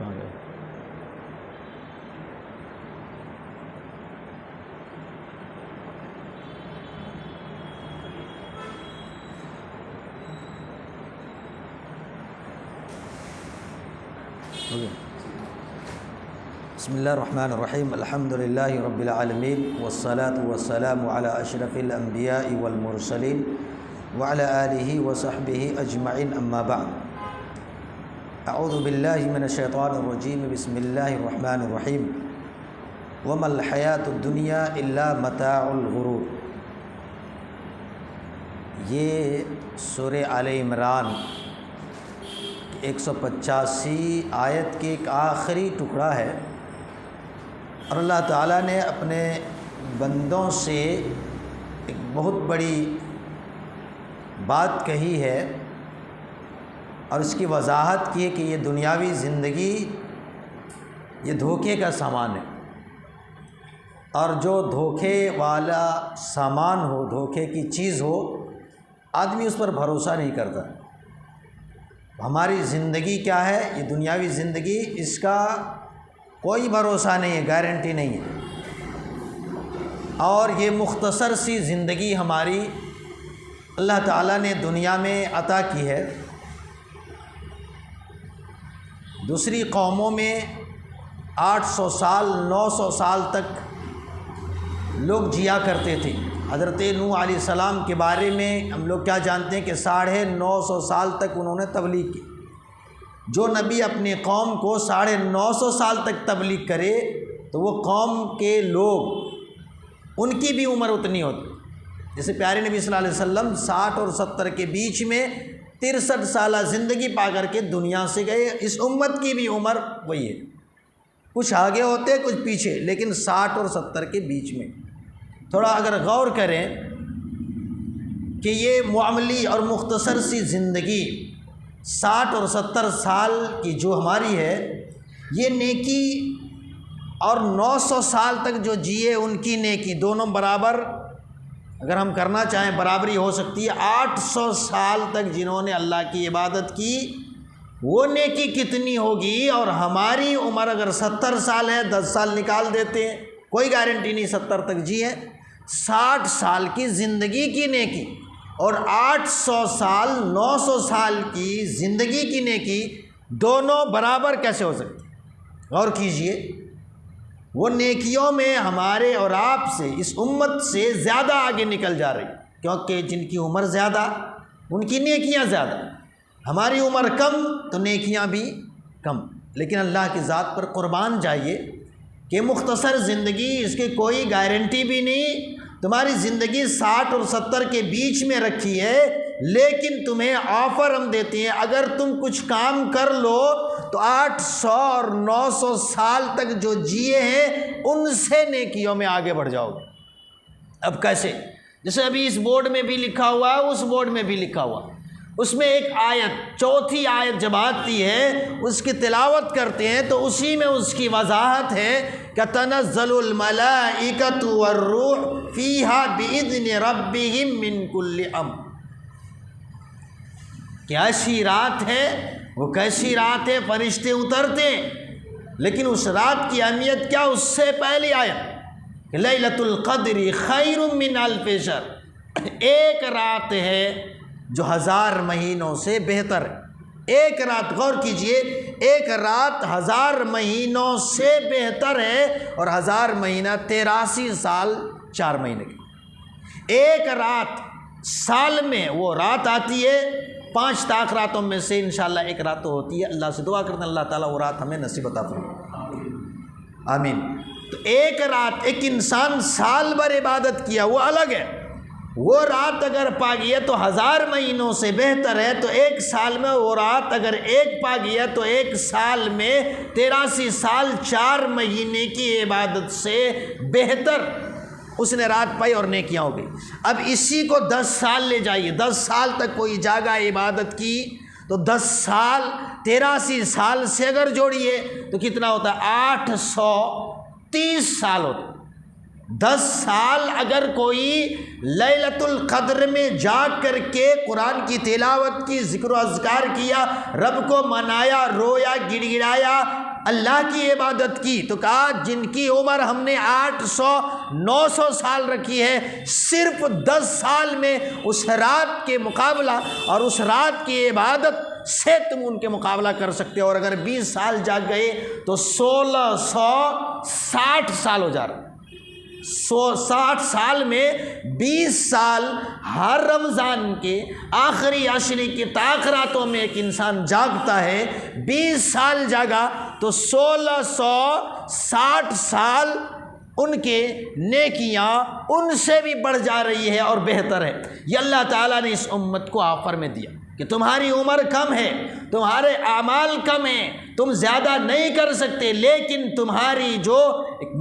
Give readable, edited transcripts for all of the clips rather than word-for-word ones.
کہاں گئے؟ بسم اللہ الرحمن الرحیم، الحمد للہ رب العالمین، والصلاة والسلام علی اشرف الانبیاء والمرسلین وعلی آلہ وصحبہ اجمعین، اما بعد۔ اعوذ باللہ من الشیطان الرجیم، بسم اللہ الرحمن الرحیم۔ وما الحیاۃ الدنیا الا متاع الغرور۔ یہ سورہ آل عمران 185 آیت کے ایک آخری ٹکڑا ہے، اور اللہ تعالیٰ نے اپنے بندوں سے ایک بہت بڑی بات کہی ہے، اور اس کی وضاحت کی ہے کہ یہ دنیاوی زندگی یہ دھوکے کا سامان ہے، اور جو دھوکے والا سامان ہو، دھوکے کی چیز ہو، آدمی اس پر بھروسہ نہیں کرتا۔ ہماری زندگی کیا ہے؟ یہ دنیاوی زندگی، اس کا کوئی بھروسہ نہیں ہے، گارنٹی نہیں ہے، اور یہ مختصر سی زندگی ہماری اللہ تعالیٰ نے دنیا میں عطا کی ہے۔ دوسری قوموں میں 800 سال 900 سال تک لوگ جیا کرتے تھے۔ حضرت نوح علیہ السلام کے بارے میں ہم لوگ کیا جانتے ہیں کہ 950 سال تک انہوں نے تبلیغ کی۔ جو نبی اپنی قوم کو 950 سال تک تبلیغ کرے تو وہ قوم کے لوگ، ان کی بھی عمر اتنی ہوتی۔ جیسے پیارے نبی صلی اللہ علیہ وسلم 60 اور 70 کے بیچ میں 63 سالہ زندگی پا کر کے دنیا سے گئے۔ اس امت کی بھی عمر وہی ہے، کچھ آگے ہوتے کچھ پیچھے، لیکن 60 اور 70 کے بیچ میں۔ تھوڑا اگر غور کریں کہ یہ معمولی اور مختصر سی زندگی 60 اور 70 سال کی جو ہماری ہے، یہ نیکی، اور 900 سال تک جو جیے ان کی نیکی، دونوں برابر اگر ہم کرنا چاہیں برابری ہو سکتی ہے۔ 800 سال تک جنہوں نے اللہ کی عبادت کی، وہ نیکی کتنی ہوگی؟ اور ہماری عمر اگر 70 سال ہے، 10 سال نکال دیتے ہیں، کوئی گارنٹی نہیں 70 تک جیے، 60 سال کی زندگی کی نیکی اور 800 سال 900 سال کی زندگی کی نیکی، دونوں برابر کیسے ہو سکتی؟ غور کیجئے، وہ نیکیوں میں ہمارے اور آپ سے، اس امت سے زیادہ آگے نکل جا رہی، کیونکہ جن کی عمر زیادہ ان کی نیکیاں زیادہ، ہماری عمر کم تو نیکیاں بھی کم۔ لیکن اللہ کی ذات پر قربان جائیے کہ مختصر زندگی، اس کی کوئی گارنٹی بھی نہیں۔ تمہاری زندگی 60 اور 70 کے بیچ میں رکھی ہے، لیکن تمہیں آفر ہم دیتے ہیں، اگر تم کچھ کام کر لو تو 800 اور 900 سال تک جو جیے ہیں ان سے نیکیوں میں آگے بڑھ جاؤ گے۔ اب کیسے؟ جیسے ابھی اس بورڈ میں بھی لکھا ہوا ہے، اس بورڈ میں بھی لکھا ہوا، اس میں ایک آیت، چوتھی آیت جب آتی ہے اس کی تلاوت کرتے ہیں تو اسی میں اس کی وضاحت ہے کہ تنزل الملائکۃ والروح فیہا بإذن ربہم من کل امر۔ کیسی رات ہے؟ وہ کیسی رات ہے؟ فرشتے اترتے ہیں، لیکن اس رات کی اہمیت کیا؟ اس سے پہلی آیت لیلۃ القدر خیر من الف شہر، ایک رات ہے جو 1000 مہینوں سے بہتر ہے۔ ایک رات، غور کیجئے، ایک رات 1000 مہینوں سے بہتر ہے، اور 1000 مہینہ 83 سال 4 مہینے کے۔ ایک رات سال میں وہ رات آتی ہے، 5 طاق راتوں میں سے انشاءاللہ ایک رات تو ہوتی ہے۔ اللہ سے دعا کرتے ہیں اللہ تعالیٰ وہ رات ہمیں نصیب عطا فرمائے، آمین۔ تو ایک رات، ایک انسان سال بھر عبادت کیا وہ الگ ہے، وہ رات اگر پا گیا تو 1000 مہینوں سے بہتر ہے، تو ایک سال میں وہ رات اگر ایک پا گیا تو ایک سال میں 83 سال 4 مہینے کی عبادت سے بہتر اس نے رات پائی اور نیکیاں ہو گئی۔ اب اسی کو 10 سال لے جائیے، 10 سال تک کوئی جاگا عبادت کی تو 10 سال 83 سال سے اگر جوڑیے تو کتنا ہوتا ہے؟ 830 سال ہوتا ہے۔ 10 سال اگر کوئی لیلۃ القدر میں جاگ کر کے قرآن کی تلاوت کی، ذکر و اذکار کیا، رب کو منایا، رویا، گڑ گڑایا، اللہ کی عبادت کی تو کہا جن کی عمر ہم نے 800-900 سال رکھی ہے، صرف 10 سال میں اس رات کے مقابلہ اور اس رات کی عبادت سے تم ان کے مقابلہ کر سکتے ہو، اور اگر 20 سال جاگ گئے تو 1660 سال ہو جا رہا ہے۔ 60 سال میں 20 سال ہر رمضان کے آخری عشرے کی تاخراتوں میں ایک انسان جاگتا ہے، 20 سال جاگا تو 1660 سال ان کے نیکیاں ان سے بھی بڑھ جا رہی ہے اور بہتر ہے۔ یہ اللہ تعالیٰ نے اس امت کو آفر میں دیا کہ تمہاری عمر کم ہے، تمہارے اعمال کم ہیں، تم زیادہ نہیں کر سکتے، لیکن تمہاری جو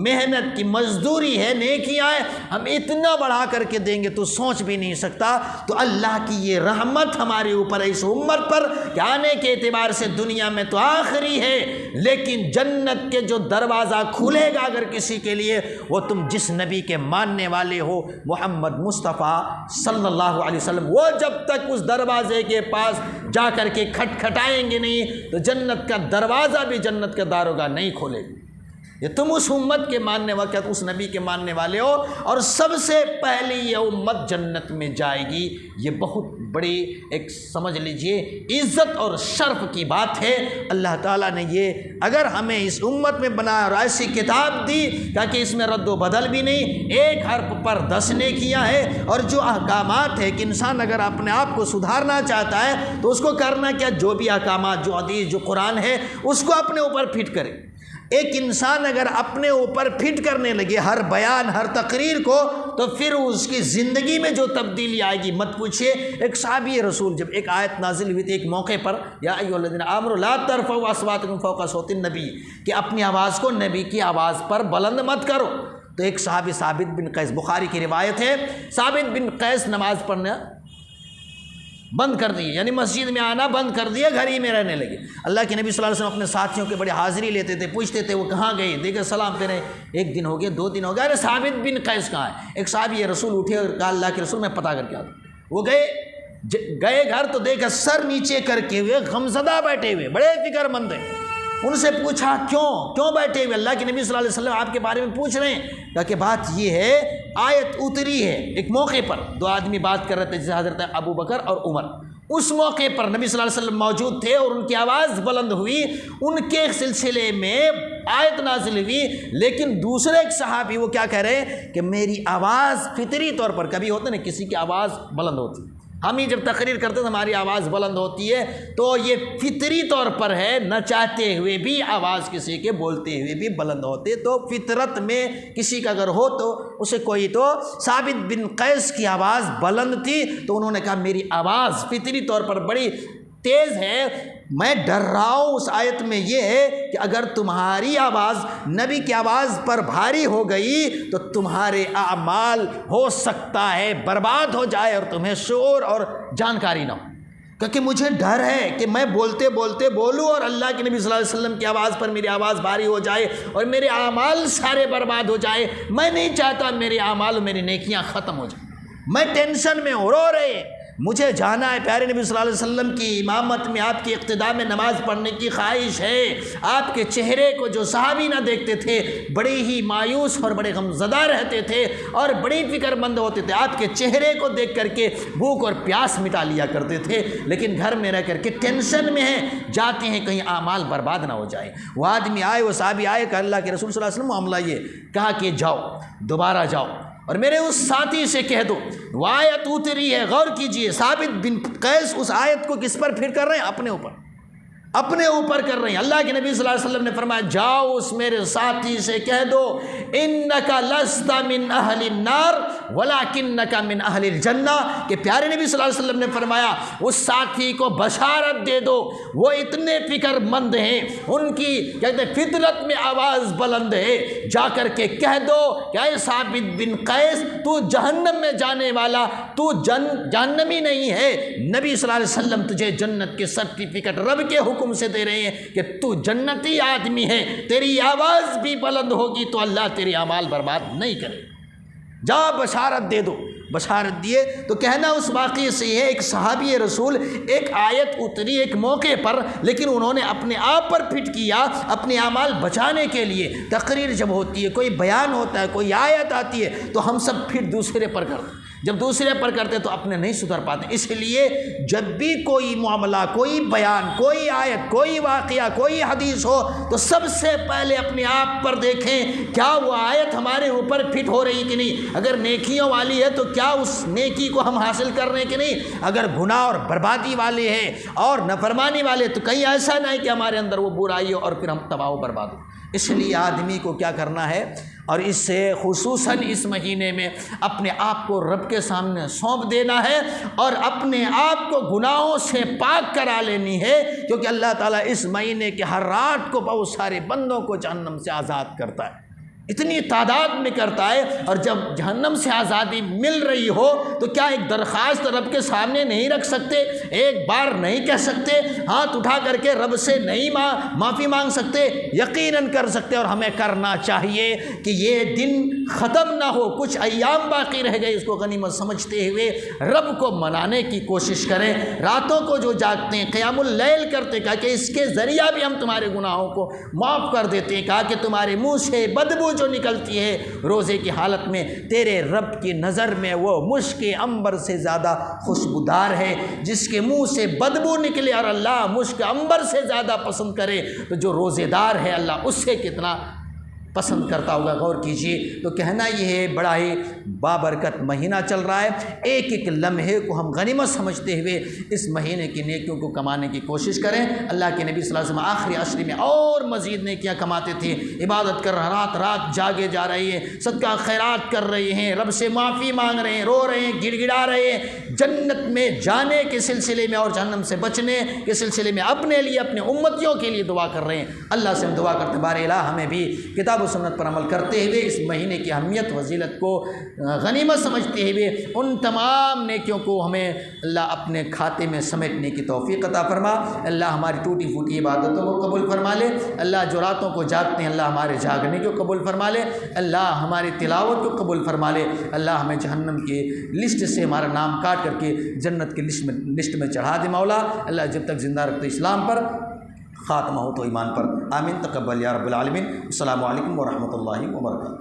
محنت کی مزدوری ہے، نیکیاں ہیں، ہم اتنا بڑھا کر کے دیں گے تو سوچ بھی نہیں سکتا۔ تو اللہ کی یہ رحمت ہمارے اوپر ہے اس امت پر کہ آنے کے اعتبار سے دنیا میں تو آخری ہے، لیکن جنت کے جو دروازہ کھلے گا اگر کسی کے لیے، وہ تم جس نبی کے ماننے والے ہو، محمد مصطفیٰ صلی اللہ علیہ وسلم، وہ جب تک اس دروازے کے پاس جا کر کے کھٹکھٹائیں گے نہیں تو جنت کا دروازہ بھی جنت کا داروغہ نہیں کھولے گا۔ یہ تم اس امت کے ماننے والے، اس نبی کے ماننے والے ہو، اور سب سے پہلے یہ امت جنت میں جائے گی۔ یہ بہت بڑی ایک سمجھ لیجئے عزت اور شرف کی بات ہے۔ اللہ تعالیٰ نے یہ اگر ہمیں اس امت میں بنایا اور ایسی کتاب دی تاکہ اس میں رد و بدل بھی نہیں، ایک حرف پر 10 نیکیاں ہیں، اور جو احکامات ہے کہ انسان اگر اپنے آپ کو سدھارنا چاہتا ہے تو اس کو کرنا کیا، جو بھی احکامات، جو حدیث، جو قرآن ہے، اس کو اپنے اوپر فٹ کرے۔ ایک انسان اگر اپنے اوپر فٹ کرنے لگے ہر بیان، ہر تقریر کو، تو پھر اس کی زندگی میں جو تبدیلی آئے گی مت پوچھیے۔ ایک صحابی رسول جب ایک آیت نازل ہوئی تھی ایک موقع پر، یا ایھا الذین آمنوا لا ترفعوا اصواتکم فوق صوت النبی، کہ اپنی آواز کو نبی کی آواز پر بلند مت کرو۔ تو ایک صحابی ثابت بن قیس، بخاری کی روایت ہے، ثابت بن قیس نماز پڑھنا بند کر دیے، یعنی مسجد میں آنا بند کر دیا، گھر ہی میں رہنے لگے۔ اللہ کے نبی صلی اللہ علیہ وسلم اپنے ساتھیوں کے بڑے حاضری لیتے تھے، پوچھتے تھے وہ کہاں گئے، دیکھے سلام دے رہے، 1 دن ہو گئے، 2 دن ہو گئے، ارے ثابت بن قیس کہاں ہے؟ ایک صحابی رسول اٹھے اور کہا اللہ کے رسول میں پتہ کر کے آتا ہوں۔ وہ گئے گھر تو دیکھا سر نیچے کر کے ہوئے غمزدہ بیٹھے ہوئے، بڑے فکر مند ہیں۔ ان سے پوچھا کیوں بیٹھے ہوئے؟ اللہ کے نبی صلی اللہ علیہ وسلم آپ کے بارے میں پوچھ رہے ہیں۔ کہا کہ بات یہ ہے، آیت اتری ہے ایک موقع پر، 2 آدمی بات کر رہے تھے جیسے حضرت ابو بکر اور عمر، اس موقع پر نبی صلی اللہ علیہ وسلم موجود تھے اور ان کی آواز بلند ہوئی، ان کے سلسلے میں آیت نازل ہوئی، لیکن دوسرے ایک صحابی وہ کیا کہہ رہے ہیں کہ میری آواز فطری طور پر، کبھی ہوتا ہے نا کسی کی آواز بلند ہوتی ہے، ہم ہی جب تقریر کرتے ہیں تو ہماری آواز بلند ہوتی ہے، تو یہ فطری طور پر ہے، نہ چاہتے ہوئے بھی آواز کسی کے بولتے ہوئے بھی بلند ہوتے، تو فطرت میں کسی کا اگر ہو تو اسے کوئی، تو ثابت بن قیس کی آواز بلند تھی تو انہوں نے کہا میری آواز فطری طور پر بڑی تیز ہے، میں ڈر رہا ہوں اس آیت میں یہ ہے کہ اگر تمہاری آواز نبی کی آواز پر بھاری ہو گئی تو تمہارے اعمال ہو سکتا ہے برباد ہو جائے اور تمہیں شعور اور جانکاری نہ ہو، کیونکہ مجھے ڈر ہے کہ میں بولتے بولتے بولوں اور اللہ کے نبی صلی اللہ علیہ وسلم کی آواز پر میری آواز بھاری ہو جائے اور میرے اعمال سارے برباد ہو جائے۔ میں نہیں چاہتا میرے اعمال اور میری نیکیاں ختم ہو جائیں، میں ٹینشن میں ہوں، رو رہے، مجھے جانا ہے، پیارے نبی صلی اللہ علیہ وسلم کی امامت میں آپ کی اقتداء میں نماز پڑھنے کی خواہش ہے۔ آپ کے چہرے کو جو صحابی نہ دیکھتے تھے بڑے ہی مایوس اور بڑے غمزدہ رہتے تھے اور بڑی فکر مند ہوتے تھے، آپ کے چہرے کو دیکھ کر کے بھوک اور پیاس مٹا لیا کرتے تھے، لیکن گھر میں رہ کر کے ٹینشن میں ہیں، جاتے ہیں کہیں اعمال برباد نہ ہو جائے۔ وہ آدمی آئے، وہ صحابی آئے کہ اللہ کے رسول صلی اللہ علیہ وسلم معاملہ یہ، کہا کہ جاؤ، دوبارہ جاؤ اور میرے اس ساتھی سے کہہ دو وہ آیت اتری ہے، غور کیجئے، ثابت بن قیس اس آیت کو کس پر پھر کر رہے ہیں؟ اپنے اوپر کر رہے ہیں۔ اللہ کے نبی صلی اللہ علیہ وسلم نے فرمایا جاؤ اس میرے ساتھی سے کہہ دو انک لست من اہل النار ولکنک من اہل الجنہ، کہ پیارے نبی صلی اللہ علیہ وسلم نے فرمایا اس ساتھی کو بشارت دے دو، وہ اتنے فکر مند ہیں، ان کی کہتے ہیں فطرت میں آواز بلند ہے، جا کر کے کہہ دو کہ اے ثابت بن قیس تو جہنم میں جانے والا، تو جہنمی نہیں ہے، نبی صلی اللہ علیہ وسلم تجھے جنت کے سرٹیفکیٹ رب کے حکم سے دے رہے ہیں کہ تو جنتی آدمی ہے، تیری آواز بھی بلند ہوگی تو اللہ تیری اعمال برباد نہیں کرے، جا بشارت دے دو۔ بشارت دیے۔ تو کہنا اس واقعے سے یہ ہے، ایک صحابی رسول، ایک آیت اتری ایک موقع پر، لیکن انہوں نے اپنے آپ پر فٹ کیا اپنے اعمال بچانے کے لیے۔ تقریر جب ہوتی ہے، کوئی بیان ہوتا ہے، کوئی آیت آتی ہے، تو ہم سب پھر دوسرے پر کرتے ہیں۔ جب دوسرے پر کرتے تو اپنے نہیں سدھر پاتے۔ اس لیے جب بھی کوئی معاملہ، کوئی بیان، کوئی آیت، کوئی واقعہ، کوئی حدیث ہو تو سب سے پہلے اپنے آپ پر دیکھیں کیا وہ آیت ہمارے اوپر فٹ ہو رہی کہ نہیں۔ اگر نیکیوں والی ہے تو کیا اس نیکی کو ہم حاصل کر رہے ہیں کہ نہیں۔ اگر گناہ اور بربادی والے ہیں اور نافرمانی والے تو کہیں ایسا نہیں کہ ہمارے اندر وہ برائی ہو اور پھر ہم تباہ و برباد ہو۔ اس لیے آدمی کو کیا کرنا ہے، اور اس سے خصوصاً اس مہینے میں اپنے آپ کو رب کے سامنے سونپ دینا ہے اور اپنے آپ کو گناہوں سے پاک کرا لینی ہے، کیونکہ اللہ تعالیٰ اس مہینے کے ہر رات کو بہت سارے بندوں کو جہنم سے آزاد کرتا ہے، اتنی تعداد میں کرتا ہے۔ اور جب جہنم سے آزادی مل رہی ہو تو کیا ایک درخواست رب کے سامنے نہیں رکھ سکتے؟ ایک بار نہیں کہہ سکتے؟ ہاتھ اٹھا کر کے رب سے نہیں معافی مانگ سکتے؟ یقیناً کر سکتے، اور ہمیں کرنا چاہیے کہ یہ دن ختم نہ ہو، کچھ ایام باقی رہ گئے، اس کو غنیمت سمجھتے ہوئے رب کو منانے کی کوشش کریں۔ راتوں کو جو جاگتے ہیں، قیام اللیل کرتے، کہا کہ اس کے ذریعہ بھی ہم تمہارے گناہوں کو معاف کر دیتے ہیں۔ کہا کہ تمہارے منہ سے بدبو جو نکلتی ہے روزے کی حالت میں، تیرے رب کی نظر میں وہ مشک عنبر سے زیادہ خوشبودار ہے۔ جس کے منہ سے بدبو نکلے اور اللہ مشک عنبر سے زیادہ پسند کرے تو جو روزے دار ہے اللہ اس سے کتنا پسند کرتا ہوگا، غور کیجئے۔ تو کہنا یہ ہے، بڑا ہی بابرکت مہینہ چل رہا ہے، ایک ایک لمحے کو ہم غنیمت سمجھتے ہوئے اس مہینے کی نیکیوں کو کمانے کی کوشش کریں۔ اللہ کے نبی صلی اللہ علیہ وسلم آخری عشر میں اور مزید نیکیاں کماتے تھے، عبادت کر رات رات جاگے جا رہے ہیں، صدقہ خیرات کر رہے ہیں، رب سے معافی مانگ رہے ہیں، رو رہے ہیں، گڑ گڑا رہے ہیں، جنت میں جانے کے سلسلے میں اور جہنم سے بچنے کے سلسلے میں اپنے لیے، اپنے امتیوں کے لیے دعا کر رہے ہیں۔ اللہ سے ہم دعا کرتے ہیں، بارے الہ ہمیں بھی کتاب و سنت پر عمل کرتے ہوئے اس مہینے کی اہمیت فضیلت کو غنیمت سمجھتے ہوئے ان تمام نیکیوں کو ہمیں اللہ اپنے کھاتے میں سمیٹنے کی توفیق عطا فرما۔ اللہ ہماری ٹوٹی پھوٹی عبادتوں کو قبول فرما لے۔ اللہ جو راتوں کو جاگتے ہیں اللہ ہمارے جاگنے کو قبول فرما لے۔ اللہ ہماری تلاوت کو قبول فرما لے۔ اللہ ہمیں جہنم کی لسٹ سے ہمارا نام کاٹ کر کے جنت کی لسٹ میں چڑھا دے مولا۔ اللہ جب تک زندہ رکھتے اسلام پر، خاتمہ ہو تو ایمان پر، آمین۔ تقبل یا رب العالمین۔ السلام علیکم ورحمۃ اللہ وبرکاتہ۔